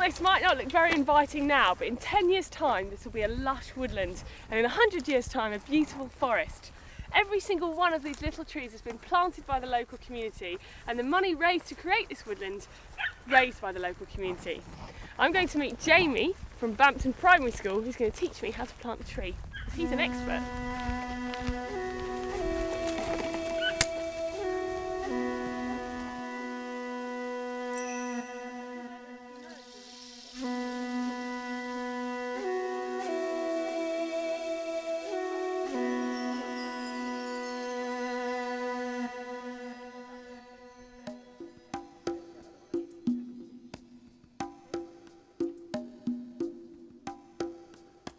place might not look very inviting now, but in 10 years' time this will be a lush woodland, and in 100 years' time a beautiful forest. Every single one of these little trees has been planted by the local community, and the money raised to create this woodland raised by the local community. I'm going to meet Jamie from Bampton Primary School, who's going to teach me how to plant a tree. He's an expert.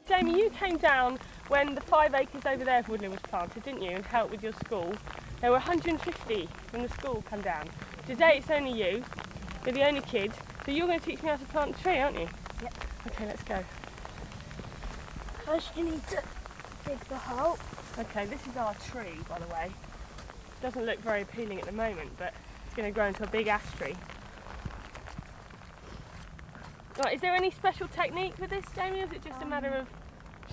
Jamie, you came down when the 5 acres over there of woodland was planted, didn't you, and helped with your school. There were 150 from the school come down. Today it's only you, you're the only kid, so you're going to teach me how to plant a tree, aren't you? Yep. Okay, let's go. First you need to dig the hole. Okay, this is our tree, by the way. Doesn't look very appealing at the moment, but it's going to grow into a big ash tree. Right, is there any special technique with this, Jamie, or is it just a matter of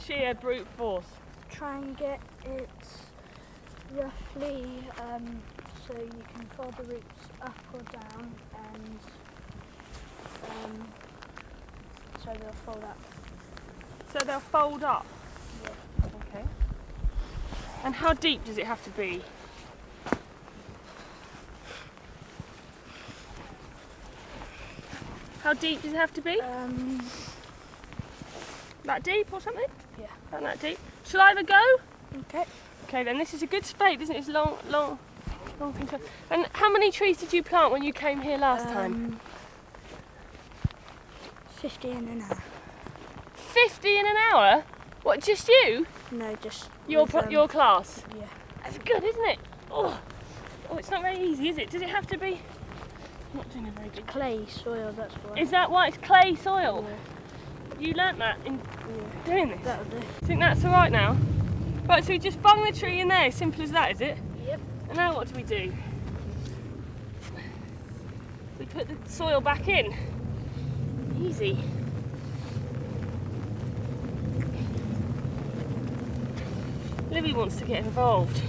sheer brute force? Try and get it roughly so you can fold the roots up or down, and so they'll fold up. So they'll fold up? Yeah. Okay. And how deep does it have to be? How deep does it have to be? That deep or something? Yeah. Not that deep. Shall I have a go? Okay. Okay then, this is a good spade, isn't it? It's long thing to... And how many trees did you plant when you came here last time? 50 in an hour. 50 in an hour? What, just you? No, just Your class? Yeah. That's good, isn't it? Oh, it's not very easy, is it? Does it have to be... I'm not doing a very good... Clay soil, that's why. Is that why it's clay soil? Yeah. You learnt that in doing this? That'll do. Think that's alright now? Right, so we just bung the tree in there, simple as that, is it? Yep. And now what do we do? We put the soil back in. Easy. Libby wants to get involved.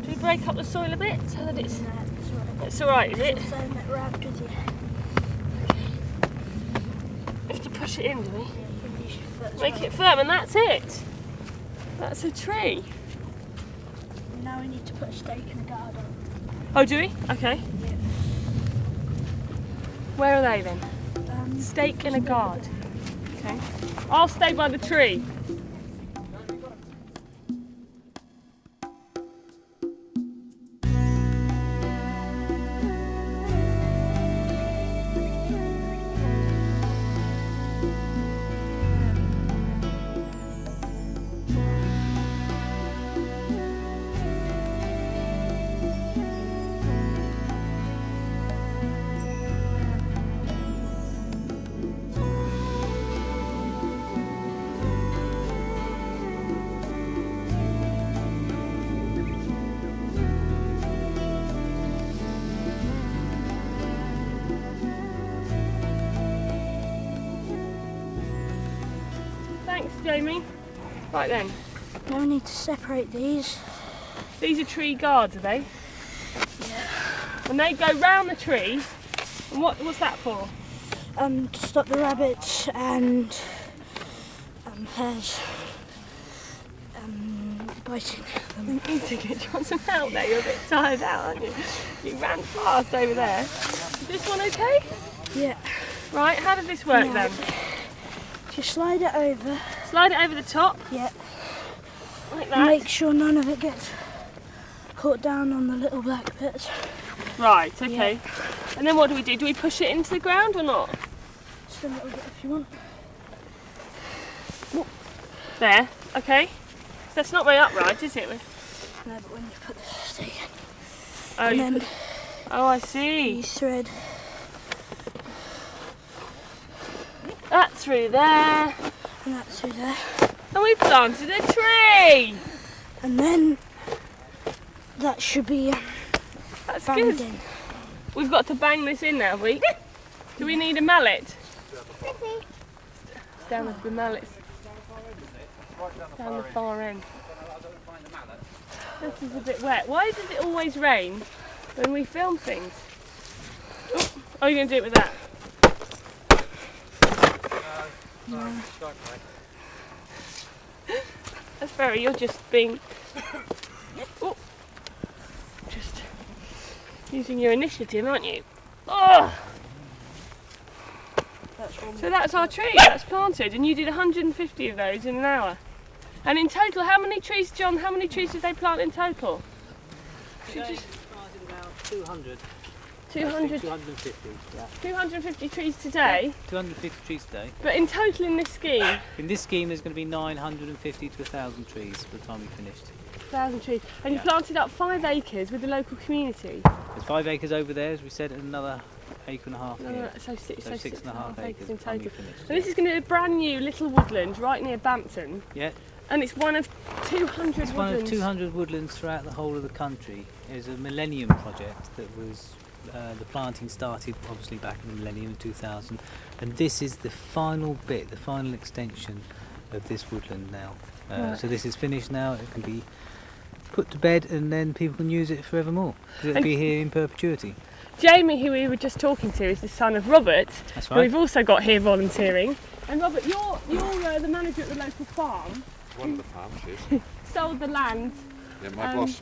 Do we break up the soil a bit so that it's... No, it's alright. It's alright, is it? Just saying it wrapped with you. We have to push it in, do we? Yeah, you use your foot as Make well. it firm, and that's it. That's a tree. Now we need to put a stake in the garden. Oh, do we? Okay. Yeah. Where are they then? Stake in a guard. Okay. I'll stay by the tree. Thanks, Jamie. Right then, Now we need to separate these. these are tree guards, are they? Yeah. And they go round the tree. And what's that for? To stop the rabbits and hares biting them. Eating it. Do you want some help there? You're a bit tired out, aren't you? You ran fast over there. Is this one okay? Yeah. Right, how does this work Now, then? just slide it over. Slide it over the top, Yeah. like that. Make sure none of it gets caught down on the little black bits. Right, okay. Yeah. And then what do we do? Do we push it into the ground or not? Just a little bit if you want. There, okay. That's not very upright, is it? No, but when you put the stake in, Oh, and you then put... Oh, I see. you thread. That through there. And that's through there. And we planted a tree. And then that should be That's banged good. in. We've got to bang this in now, have we? Do we need a mallet? It's down the mallets. Down the far end. This is a bit wet. Why does it always rain when we film things? Oh, are you going to do it with that? No. That's very, you're just being... Oh, just using your initiative, aren't you? Oh! So that's our tree, that's planted, and you did 150 of those in an hour. And in total, how many trees, John, how many trees did they plant in total? Today planted about 200. 200? 250, yeah. 250 trees today? Yeah, 250 trees today. But in total in this scheme? In this scheme there's going to be 950 to 1,000 trees by the time we've finished. 1,000 trees. And you planted up 5 acres with the local community? There's 5 acres over there, as we said, and another acre and a half here. So 6.5 acres in total. Finished, So this is going to be a brand new little woodland right near Bampton. Yeah. And it's one of 200 woodlands. It's one of 200 woodlands throughout the whole of the country. It was a Millennium project that was, the planting started obviously back in the Millennium in 2000. And this is the final bit, the final extension of this woodland now. Right. So this is finished now, it can be put to bed and then people can use it forevermore. It'll be here in perpetuity. Jamie, who we were just talking to, is the son of Robert, That's who right. we've also got here volunteering. And Robert, you're the manager at the local farm. One of the farms, yes. Sold the land. Yeah, my boss,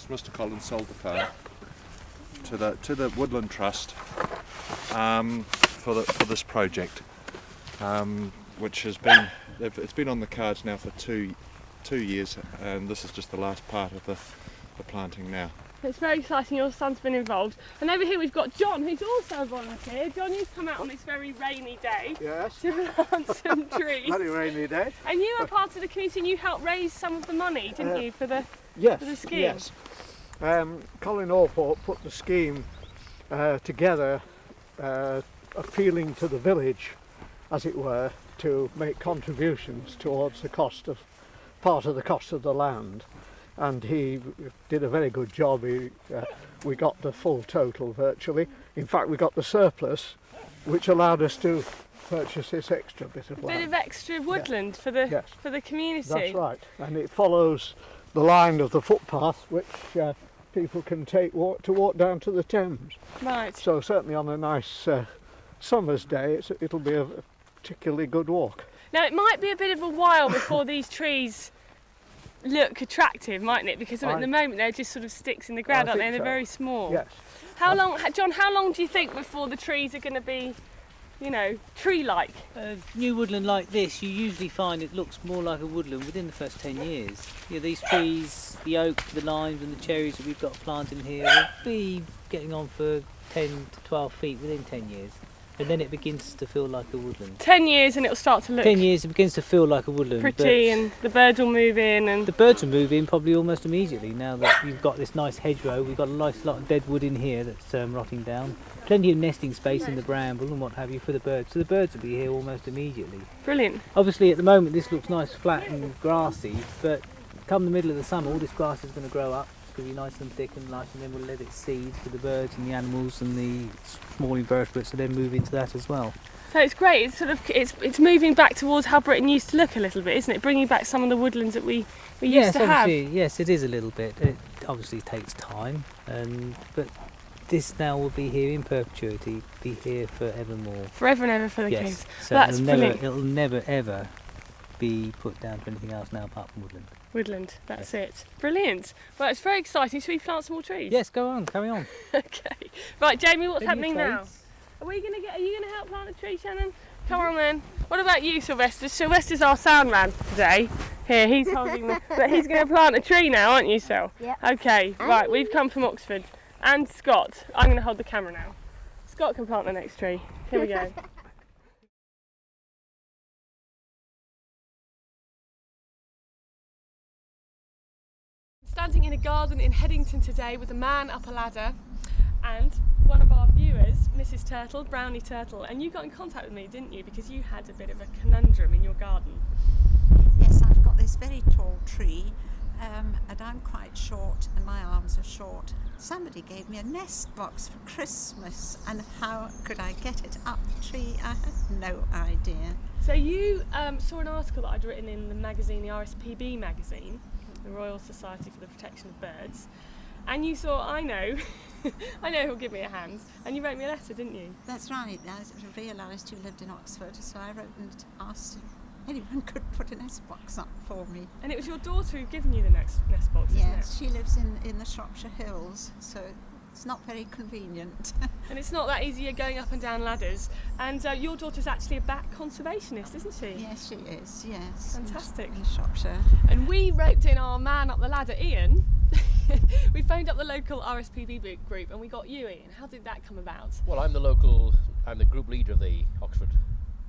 Mr. Collins, sold the farm to the Woodland Trust for this project, which has been it's been on the cards now for two years, and this is just the last part of the planting now. It's very exciting, your son's been involved. And over here we've got John, who's also a volunteer. John, you've come out on this very rainy day to plant some trees. Very rainy day. And you are part of the community and you helped raise some of the money, didn't you, for the scheme? Yes. Colin Orport put the scheme together, appealing to the village, as it were, to make contributions towards the part of the cost of the land. And he did a very good job. We got the full total virtually. In fact, we got the surplus, which allowed us to purchase this extra bit of land. Bit of extra woodland for the community. That's right, and it follows the line of the footpath, which people can to walk down to the Thames. Right. So certainly on a nice summer's day, it'll be a particularly good walk. Now it might be a bit of a while before these trees look attractive, mightn't it? Because at the moment they're just sort of sticks in the ground, aren't they? And they're very small. Yes. How long, John? How long do you think before the trees are going to be, you know, tree-like? New woodland like this, you usually find it looks more like a woodland within the first 10 years. You know, these trees, the oak, the limes and the cherries that we've got planted in here will be getting on for 10 to 12 feet within 10 years. And then it begins to feel like a woodland. 10 years and it'll start to look 10 years it begins to feel like a woodland. pretty, and the birds will move in. And the birds will move in probably almost immediately now that you've got this nice hedgerow. We've got a nice lot of dead wood in here that's rotting down. Plenty of nesting space in the bramble and what have you for the birds. So the birds will be here almost immediately. Brilliant. Obviously at the moment this looks nice, flat and grassy, but come the middle of the summer all this grass is going to grow up. It's going to be nice and thick and light, and then we'll let it seed for the birds and the animals and the small invertebrates to then move into that as well. So it's great. It's sort of it's moving back towards how Britain used to look a little bit, isn't it? Bringing back some of the woodlands that we used to have. Yes, it is a little bit. It obviously takes time, but this now will be here in perpetuity, be here forevermore. Forever and ever for the yes. kids. So That's brilliant. It'll never ever be put down to anything else now apart from woodland. Woodland, that's it. Brilliant. Well, it's very exciting. Should we plant some more trees? Yes, go on, carry on. Okay. Right, Jamie, what's Any happening now? trades? Are you going to help plant a tree, Shannon? Come on then. What about you, Sylvester? Sylvester's our sound man today. Here, he's holding but he's going to plant a tree now, aren't you, Syl? Yeah. Okay, right, we've come from Oxford. And Scott. I'm going to hold the camera now. Scott can plant the next tree. Here we go. Standing in a garden in Headington today with a man up a ladder and one of our viewers, Mrs. Turtle, Brownie Turtle, and you got in contact with me, didn't you, because you had a bit of a conundrum in your garden. Yes, I've got this very tall tree and I'm quite short and my arms are short. Somebody gave me a nest box for Christmas, and how could I get it up the tree? I had no idea. So you saw an article that I'd written in the magazine, the RSPB magazine, the Royal Society for the Protection of Birds, and you thought, I know, I know who'll give me a hand, and you wrote me a letter, didn't you? That's right. I realised you lived in Oxford, so I wrote and asked if anyone could put a nest box up for me. And it was your daughter who'd given you the nest box, isn't Yes, it? she lives in the Shropshire Hills, so it's not very convenient. And it's not that easy, you're going up and down ladders. And your daughter's actually a bat conservationist, isn't she? Yes, she is, yes. Fantastic. In Shropshire. And we roped in our man up the ladder, Ian. We phoned up the local RSPB group and we got you, Ian. How did that come about? Well, I'm the group leader of the Oxford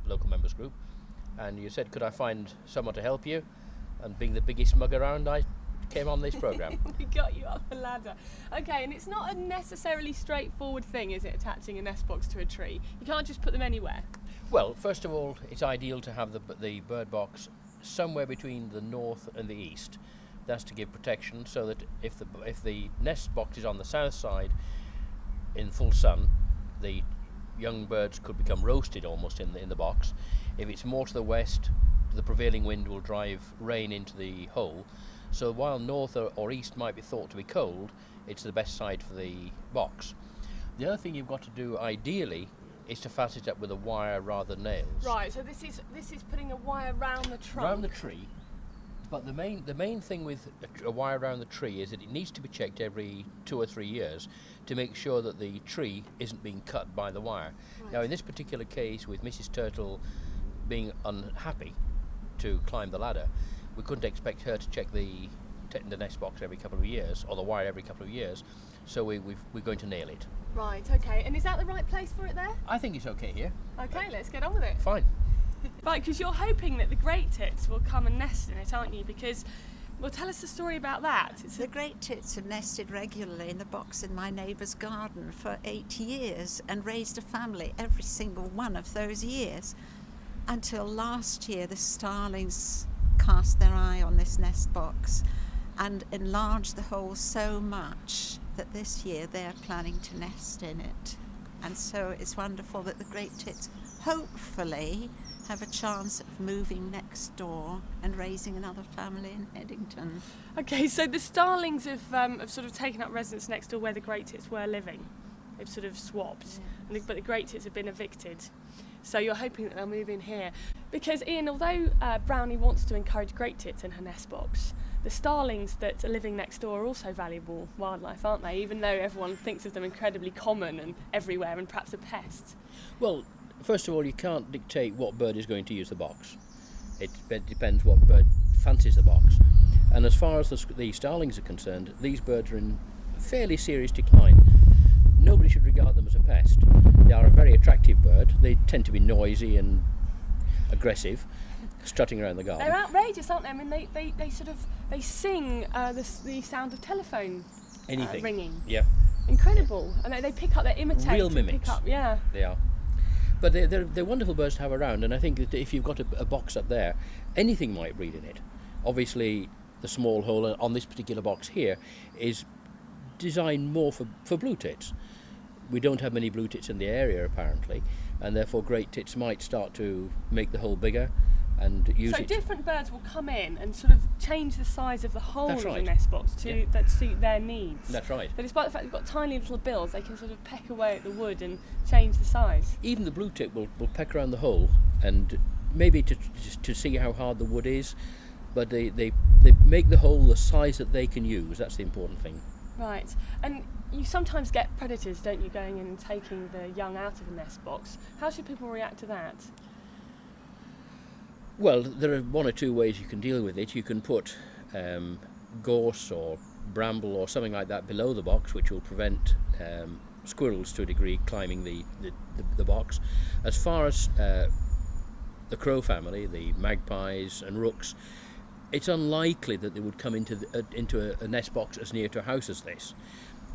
local members group, and you said, could I find someone to help you? And being the biggest mug around, I came on this programme. We got you up the ladder. Okay, and it's not a necessarily straightforward thing, is it, attaching a nest box to a tree? You can't just put them anywhere. Well, first of all, it's ideal to have the bird box somewhere between the north and the east. That's to give protection, so that if the nest box is on the south side in full sun, the young birds could become roasted almost in the box. If it's more to the west, the prevailing wind will drive rain into the hole. So while north or east might be thought to be cold, it's the best side for the box. The other thing you've got to do ideally is to fasten it up with a wire rather than nails. Right, so this is putting a wire round the trunk. Round the tree. But the main thing with a wire around the tree is that it needs to be checked every 2 or 3 years to make sure that the tree isn't being cut by the wire. Right. Now, in this particular case, with Mrs. Turtle being unhappy to climb the ladder, we couldn't expect her to check the nest box every couple of years, or the wire every couple of years, so we're going to nail it. Right, okay. And is that the right place for it there? I think it's okay here. Okay, let's get on with it. Fine. Right, because you're hoping that the great tits will come and nest in it, aren't you? Because, well, tell us the story about that. The great tits have nested regularly in the box in my neighbour's garden for 8 years and raised a family every single one of those years. Until last year, the starlings cast their eye on this nest box and enlarged the hole so much that this year they're planning to nest in it. And so it's wonderful that the great tits hopefully have a chance of moving next door and raising another family in Headington. Okay, so the starlings have sort of taken up residence next door where the great tits were living. They've sort of swapped, but the great tits have been evicted. So you're hoping that they'll move in here. Because Ian, although Brownie wants to encourage great tits in her nest box, the starlings that are living next door are also valuable wildlife, aren't they? Even though everyone thinks of them incredibly common and everywhere and perhaps a pest. Well, first of all, you can't dictate what bird is going to use the box. It depends what bird fancies the box. And as far as the starlings are concerned, these birds are in fairly serious decline. Nobody should regard them as a pest. They are a very attractive bird. They tend to be noisy and aggressive, strutting around the garden. They're outrageous, aren't they? I mean, they sing the sound of telephone ringing. Yeah. Incredible. And they pick up, they imitate. Real mimics. Pick up, yeah. They are. But they're wonderful birds to have around, and I think that if you've got a box up there, anything might breed in it. Obviously, the small hole on this particular box here is designed more for blue tits. We don't have many blue tits in the area apparently, and therefore great tits might start to make the hole bigger and use it. So different birds will come in and sort of change the size of the hole of the nest box to that suit their needs. That's right. But despite the fact they've got tiny little bills, they can sort of peck away at the wood and change the size. Even the blue tit will peck around the hole, and maybe to see how hard the wood is, but they make the hole the size that they can use. That's the important thing. Right, and you sometimes get predators, don't you, going in and taking the young out of the nest box. How should people react to that? Well, there are one or two ways you can deal with it. You can put gorse or bramble or something like that below the box, which will prevent squirrels to a degree climbing the box. As far as the crow family, the magpies and rooks, it's unlikely that they would come into a nest box as near to a house as this.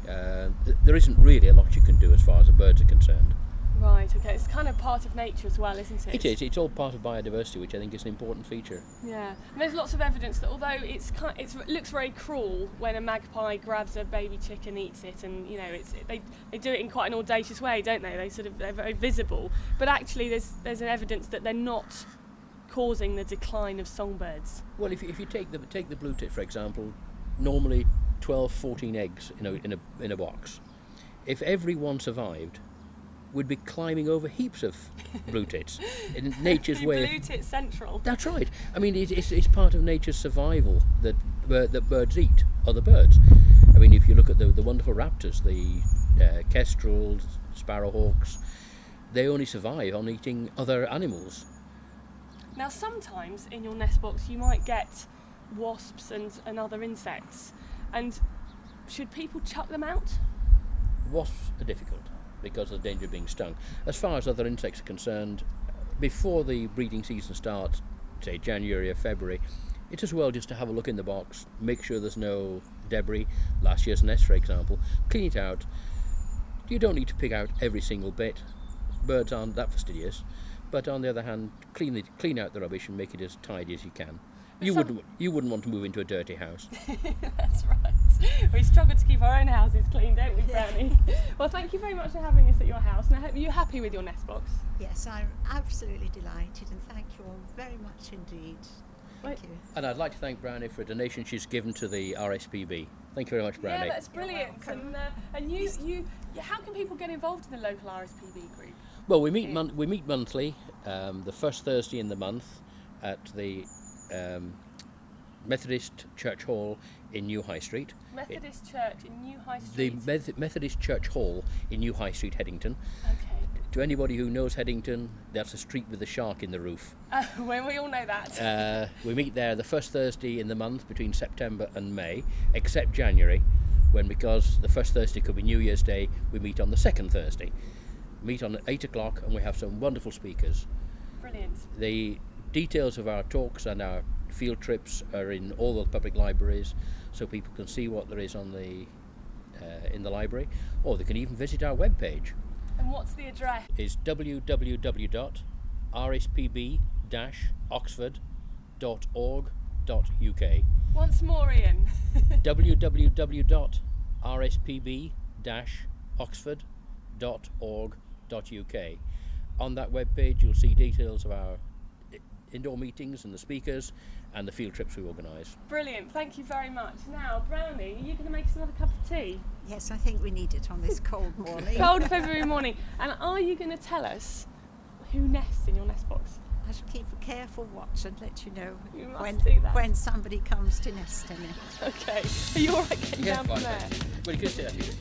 There isn't really a lot you can do as far as the birds are concerned. Right, okay, it's kind of part of nature as well, isn't it? It is. It's all part of biodiversity, which I think is an important feature. Yeah, and there's lots of evidence that although it looks very cruel when a magpie grabs a baby chicken and eats it, and they do it in quite an audacious way, don't they? They're very visible, but actually there's an evidence that they're not causing the decline of songbirds. Well, if you take the blue tit, for example, normally 12, 14 eggs in a box. If every one survived, we'd be climbing over heaps of blue tits in nature's way. Blue tit central. That's right. I mean, it's part of nature's survival that birds eat other birds. I mean, if you look at the wonderful raptors, the kestrels, sparrowhawks, they only survive on eating other animals. Now, sometimes in your nest box you might get wasps and other insects, and should people chuck them out? Wasps are difficult because of the danger of being stung. As far as other insects are concerned, before the breeding season starts, say January or February, it's as well just to have a look in the box, make sure there's no debris, last year's nest for example, clean it out. You don't need to pick out every single bit. Birds aren't that fastidious, but on the other hand, clean out the rubbish and make it as tidy as you can. You wouldn't want to move into a dirty house. That's right. We struggle to keep our own houses clean, don't we, Brownie? Well, thank you very much for having us at your house. Now, are you happy with your nest box? Yes, I'm absolutely delighted, and thank you all very much indeed. Thank you. And I'd like to thank Brownie for a donation she's given to the RSPB. Thank you very much, Brownie. Yeah, that's brilliant. And how can people get involved in the local RSPB group? Well, we meet monthly, the first Thursday in the month at the Methodist Church Hall in New High Street. Methodist Church in New High Street? The Methodist Church Hall in New High Street, Headington. Okay. To anybody who knows Headington, that's a street with a shark in the roof. Well, we all know that. We meet there the first Thursday in the month between September and May, except January, because the first Thursday could be New Year's Day, we meet on the second Thursday. Meet on 8 o'clock and we have some wonderful speakers. Brilliant. The details of our talks and our field trips are in all the public libraries, so people can see what there is on in the library, or they can even visit our webpage. And what's the address? It's www.rspb-oxford.org.uk. Once more, Ian. www.rspb-oxford.org.uk. On that webpage you'll see details of our indoor meetings and the speakers and the field trips we organise. Brilliant, thank you very much. Now, Brownie, are you going to make us another cup of tea? Yes, I think we need it on this cold morning. Cold February morning. And are you going to tell us who nests in your nest box? I shall keep a careful watch and let you know You must do that. when somebody comes to nest in it. Okay, are you alright getting down from there? Well, you can sit up here.